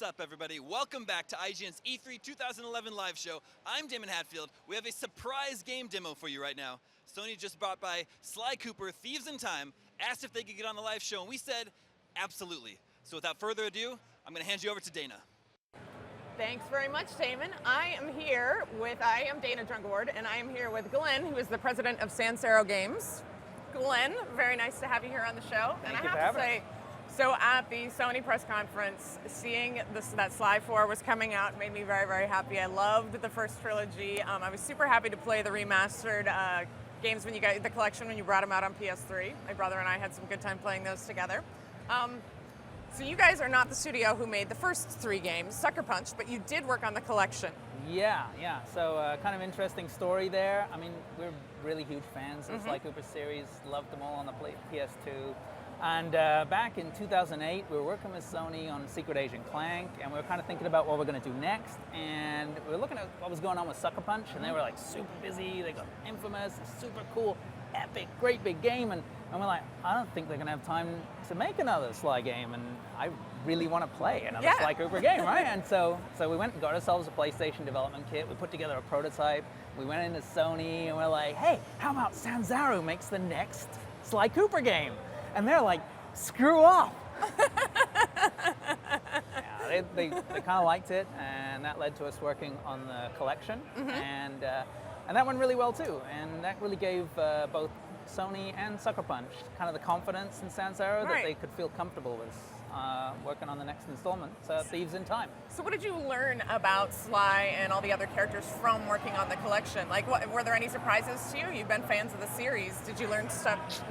What's up, everybody? Welcome back to IGN's E3 2011 live show. I'm Damon Hatfield. We have a surprise game demo for you right now. Sony just brought by Sly Cooper, Thieves in Time, asked if they could get on the live show, and we said, absolutely. So without further ado, I'm going to hand you over to Dana. Thanks very much, Damon. I am Dana Drunkaward, and I am here with Glenn, who is the president of Sansero Games. Glenn, very nice to have you here on the show. Thank and you I have to say, so at the Sony press conference, seeing that Sly 4 was coming out made me very, very happy. I loved the first trilogy. I was super happy to play the remastered games when you got the collection when you brought them out on PS3. My brother and I had some good time playing those together. So you guys are not the studio who made the first 3 games, Sucker Punch, but you did work on the collection. Yeah. So kind of interesting story there. I mean, we're really huge fans of Sly Cooper series, loved them all on the PS2. And back in 2008, we were working with Sony on Secret Agent Clank, and we were kind of thinking about what we're going to do next. And we were looking at what was going on with Sucker Punch, and they were like super busy. They got Infamous, super cool, epic, great big game. And we're like, I don't think they're going to have time to make another Sly game. And I really want to play another Sly Cooper game, right? And so we went and got ourselves a PlayStation development kit. We put together a prototype. We went into Sony, and we're like, hey, how about Sanzaru makes the next Sly Cooper game? And they're like, screw off. Yeah, they kind of liked it, and that led to us working on the collection, and that went really well too. And that really gave both Sony and Sucker Punch kind of the confidence in Sansero that they could feel comfortable with working on the next installment, Thieves in Time. So what did you learn about Sly and all the other characters from working on the collection? Like, were there any surprises to you? You've been fans of the series. Did you learn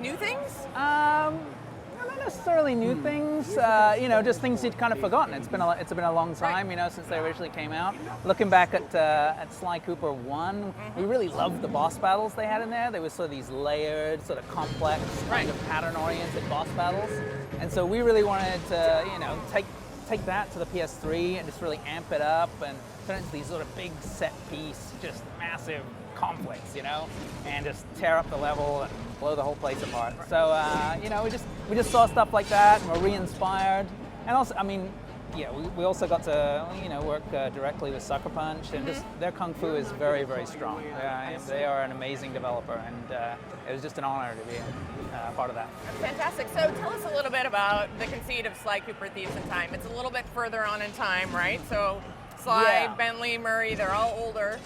new things? Not necessarily new things, just things you'd kind of forgotten. It's been a long time, since they originally came out. Looking back at Sly Cooper 1, we really loved the boss battles they had in there. They were sort of these layered, sort of complex, kind of pattern-oriented boss battles. And so we really wanted to, take that to the PS3 and just really amp it up and turn it into these sort of big set-piece, just massive conflicts, and just tear up the level and blow the whole place apart. So, we just saw stuff like that and were re-inspired. And also, we also got to, work directly with Sucker Punch, and just their kung fu is very, very strong. They are an amazing developer, and it was just an honor to be part of that. Fantastic. So tell us a little bit about the conceit of Sly Cooper Thieves in Time. It's a little bit further on in time, right? So Sly, Bentley, Murray, they're all older.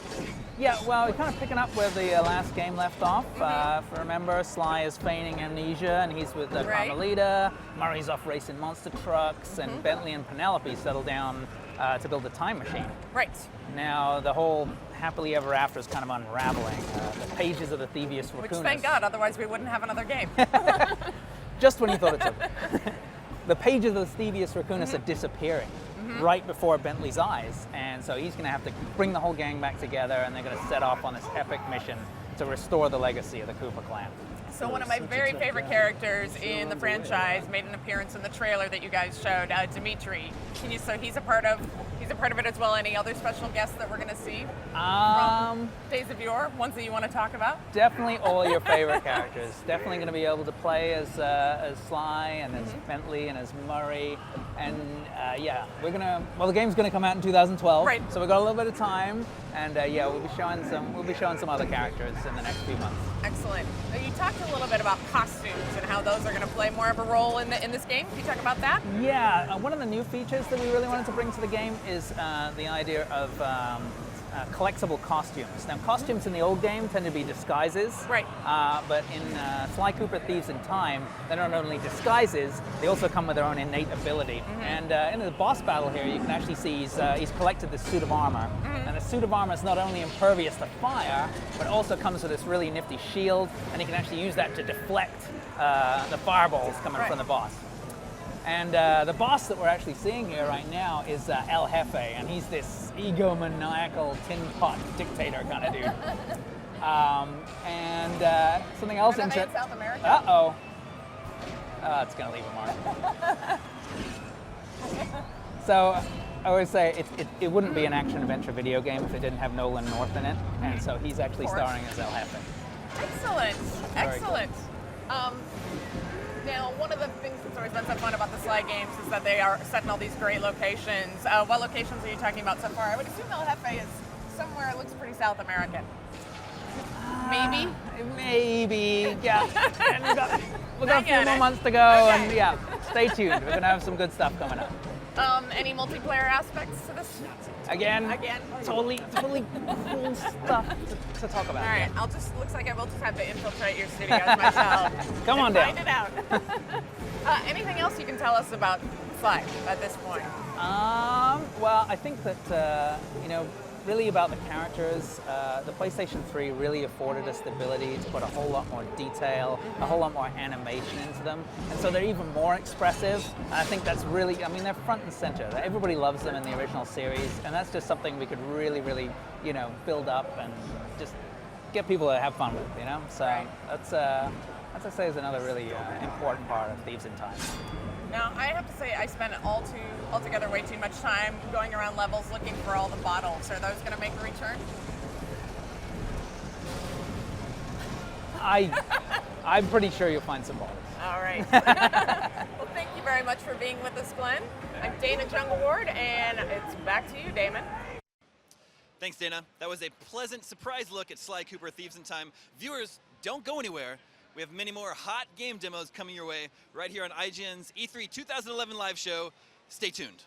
Yeah, well, we're kind of picking up where the last game left off. If you remember, Sly is feigning amnesia, and he's with Carmelita. Murray's off racing monster trucks, and Bentley and Penelope settle down to build a time machine. Right. Now, the whole happily ever after is kind of unraveling. The pages of the Thievius Raccoonus. Which, thank God, otherwise we wouldn't have another game. Just when you thought it took. The pages of the Thievius Raccoonus are disappearing. Right before Bentley's eyes, and so he's going to have to bring the whole gang back together, and they're going to set off on this epic mission to restore the legacy of the Cooper clan. So one of my very favorite characters in the franchise made an appearance in the trailer that you guys showed, Dimitri. So he's a part of it as well. Any other special guests that we're going to see from Days of Yore, ones that you want to talk about? Definitely all your favorite characters. Definitely going to be able to play as Sly and as Bentley and as Murray. And the game's going to come out in 2012. Right. So we've got a little bit of time, and we'll be showing some other characters in the next few months. Excellent. You talked a little bit about costumes and how those are going to play more of a role in this game. Can you talk about that? Yeah, one of the new features that we really wanted to bring to the game is the idea of collectible costumes. Now, costumes in the old game tend to be disguises, right? But in Sly Cooper Thieves in Time, they're not only disguises, they also come with their own innate ability. And in the boss battle here, you can actually see he's collected this suit of armor. And the suit of armor is not only impervious to fire, but also comes with this really nifty shield, and you can actually use that to deflect the fireballs coming from the boss. And the boss that we're actually seeing here right now is El Jefe, and he's this egomaniacal tin pot dictator kind of dude. Something else in South America. Uh-oh. It's going to leave a mark. So I always say it wouldn't be an action-adventure video game if it didn't have Nolan North in it, and so he's actually starring as El Jefe. Excellent. Excellent. Cool. Now, one of the things that's always been so fun about the Sly games is that they are set in all these great locations. What locations are you talking about so far? I would assume El Jefe is somewhere it looks pretty South American. Maybe? Maybe, yeah. And we've got a few Hang more on. months to go, Okay. and yeah, stay tuned. We're gonna have some good stuff coming up. Any multiplayer aspects to this? Again, Again? totally cool stuff to talk about. All right, looks like I will just have to infiltrate your studios myself. Come on and down. Find it out. Anything else you can tell us about Sly at this point? Well, I think that, really about the characters, the PlayStation 3 really afforded us the ability to put a whole lot more detail, a whole lot more animation into them, and so they're even more expressive. And I think that's really, they're front and center. Everybody loves them in the original series, and that's just something we could really, build up and just get people to have fun with, So Right. that's I say is another really important part of Thieves in Time. Now, I have to say I spent altogether way too much time going around levels looking for all the bottles. Are those going to make a return? I'm pretty sure you'll find some bottles. All right. Well, thank you very much for being with us, Glenn. I'm Dana Jungle Ward, and it's back to you, Damon. Thanks, Dana. That was a pleasant surprise look at Sly Cooper Thieves in Time. Viewers, don't go anywhere. We have many more hot game demos coming your way right here on IGN's E3 2011 live show. Stay tuned.